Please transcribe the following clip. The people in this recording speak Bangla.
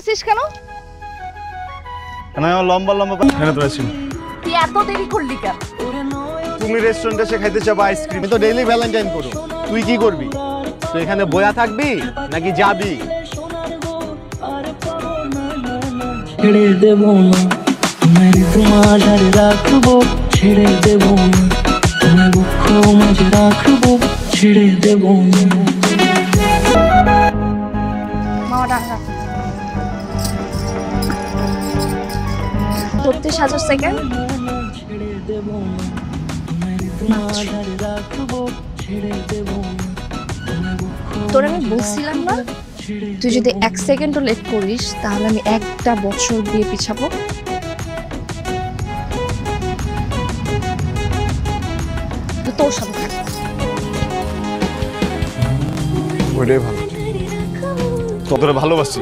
করতেছিস কেন? আমি লম্বা লম্বা এখানে তো আছি। তুই এত দেরি করলি কেন? তুমি রেস্টুরেন্টে এসে খাইতে যাবা আইসক্রিম, তো ডেইলি ভ্যালেন্টাইন করো। তুই কি করবি? তুই এখানে বয়া থাকবি নাকি যাবি? ছেড়ে দেব না তোমায়, তোমার রাখবো, ছেড়ে দেব না তোমায়, বুক মাঝে রাখবো, ছেড়ে দেব না। মামা ডাক। 36,000 সেকেন্ড। ছেড়ে দেব না তোমায়, তোমার রাখবো, ছেড়ে দেব না তোমায়, বুক তোর আমি বলছিলাম না, তুই যদি 1 সেকেন্ডও লেট করিস তাহলে আমি 1টা বছর বিয়ে পিছাবো। তোর সাথে থাকবো। ওইটাই ভালো, তোদের ভালোবাসি।